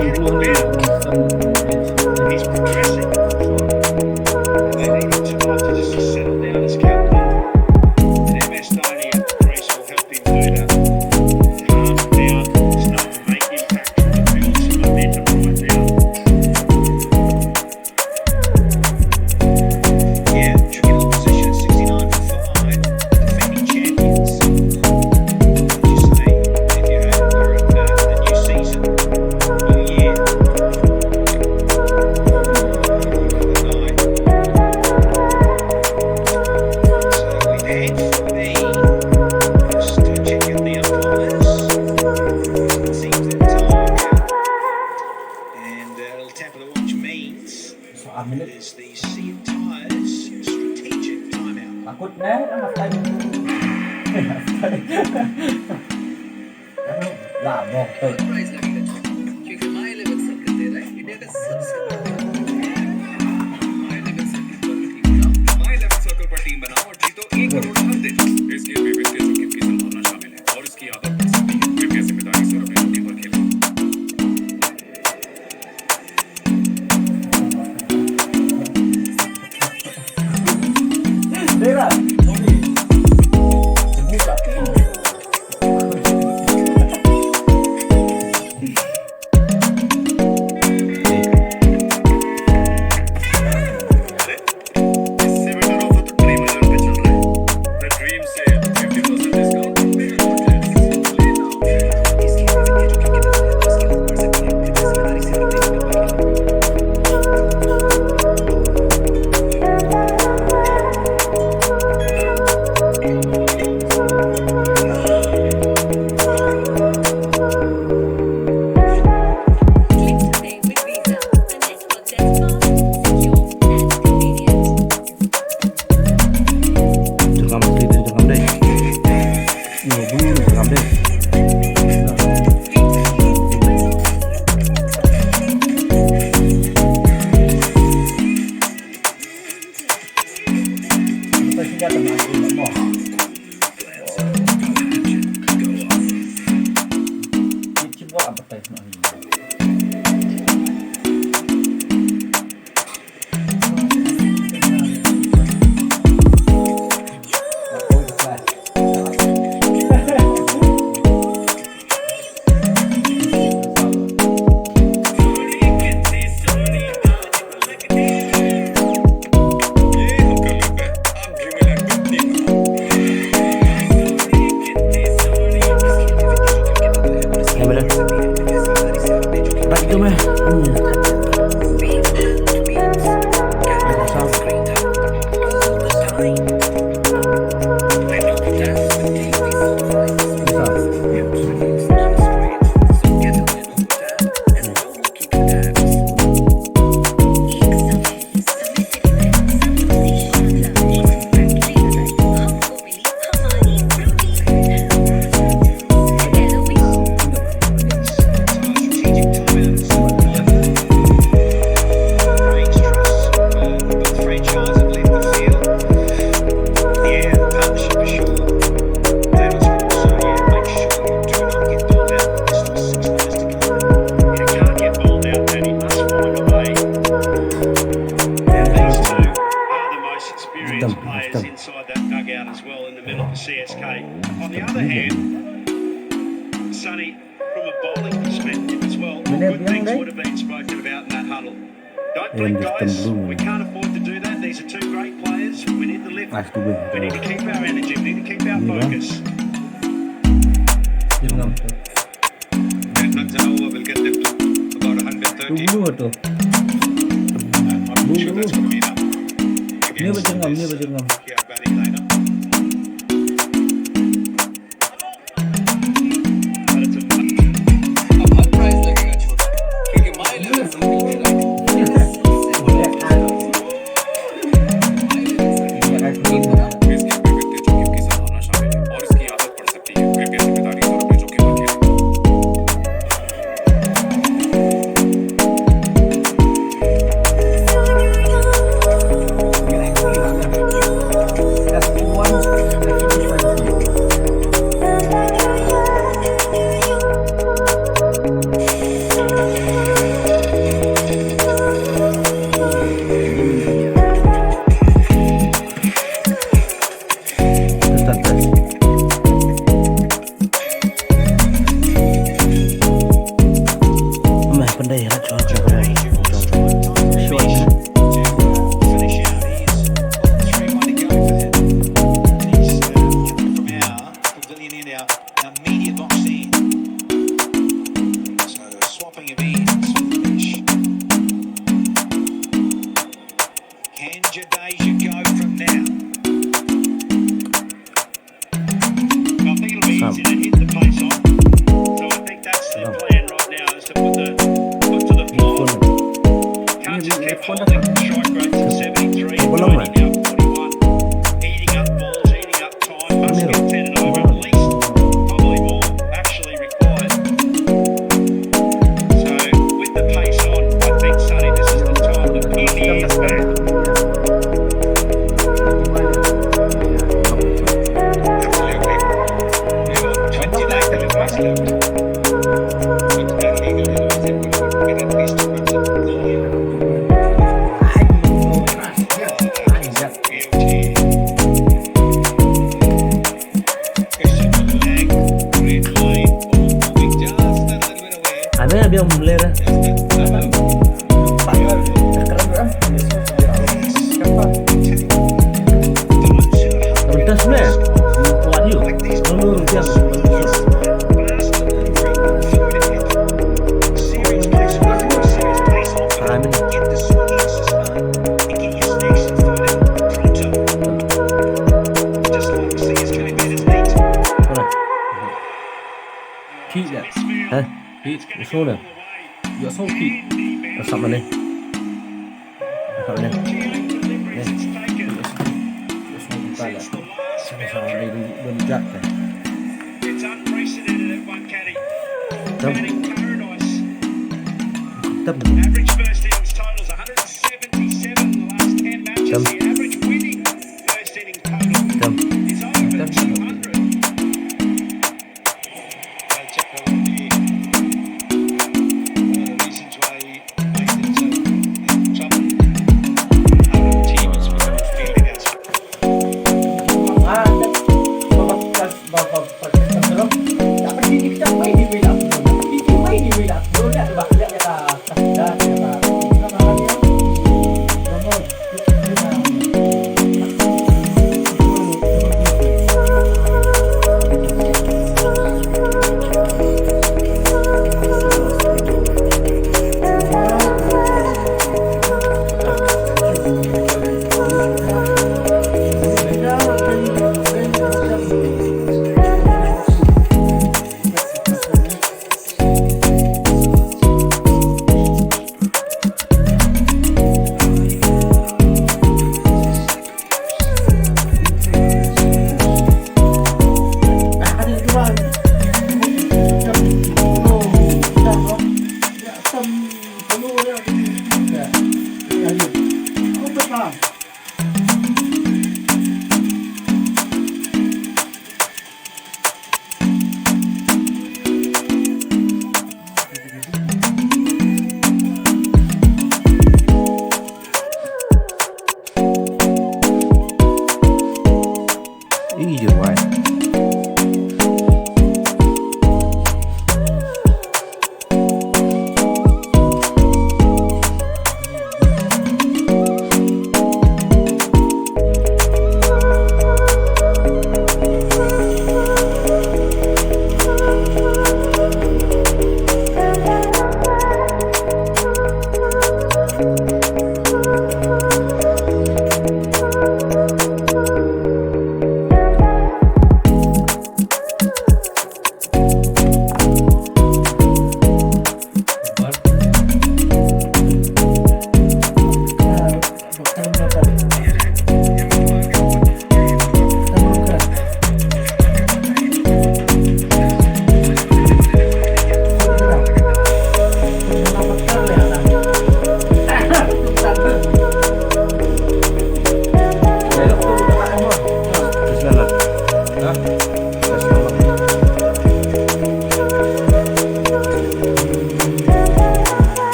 80 better. He's progressing. They need him to just settle down as captain. And MS90 at Greece will help him do that. Calm down, start to make impact, try to build some momentum right now. Yeah, tricky position at 69 for 5, defending champions. What would you say if you had were at the new season, new year? Is the sea of tyres strategic timeout. Takut na, ang matay mo. Labo. Price लगेगा क्योंकि my level circuit दे रहा है India का सबसे बड़ा my level circle पर team बनाओ और जीतो 1 करोड़ हर दिन। इस गेम में वित्तीय जोखिम की संभावना शामिल है और इसकी आदत पड़ सकती है। कृपया जिम्मेदारी से अपने जोखिम पर खेलें। Dera. Inside that dugout as well in the middle for CSK. On the other hand, Sonny, from a bowling perspective as well, good things would have been spoken about in that huddle. Don't blink, guys. We can't afford to do that. These are two great players. We need to lift. We need to keep our energy. We need to keep our focus. Will get them about 130. I'm not sure that's going to be enough. Ini berjengam. Yeah, batting lineup. अब price लगेगा छोटा क्योंकि my level circle दे रहा है Pandai lah cuaca kalau short. Finish out. He's 3-1 to go for him. He's from our pavilion in our media box in. So swapping of ends for the finish. Can Jadeja go from now? I think it'll be easy to hit the pace on. So I think that's their plan right now, is to put to the floor. Can't just keep holding strike rates at 73 and 90 now 41. Eating up balls, eating up time. Must get 10 and over at least. Probably more actually required. So with the pace on, I think, Sonny, this is the time to pin the ears back. Ada biar mulai dah. Bentar sebenarnya. Kuat you. Lalu dia. Thị ạ. Hả? Thị. Số nè. Dạ sâu thị. Nó sập lên đi. Sập lên. Balah. Sama-sama dia jat kan. It's unprecedented at one caddy. Come. Caddy paradise. Tập. Average first innings totals 177 in the last 10 matches. Come. The average winning first inning total Come. is over 200.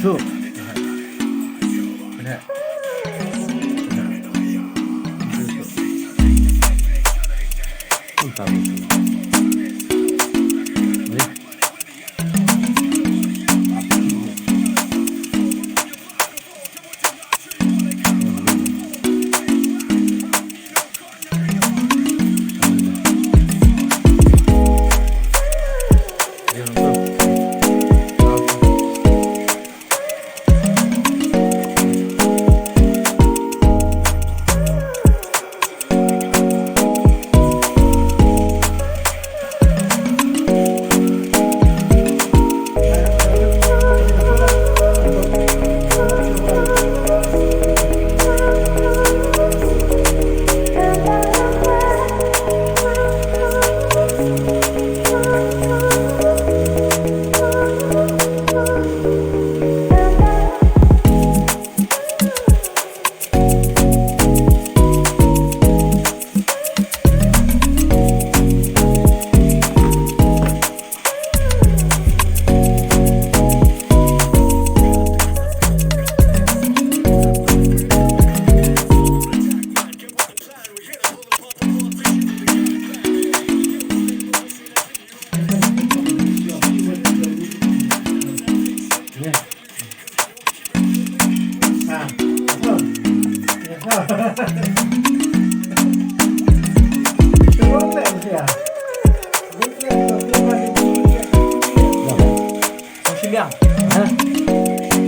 Shoot. Benar. Mantap.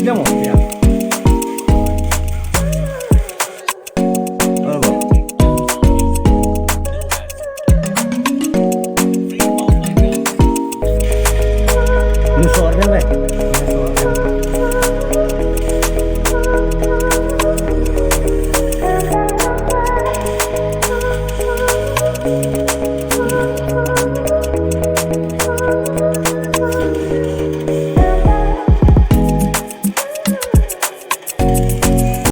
Andiamo.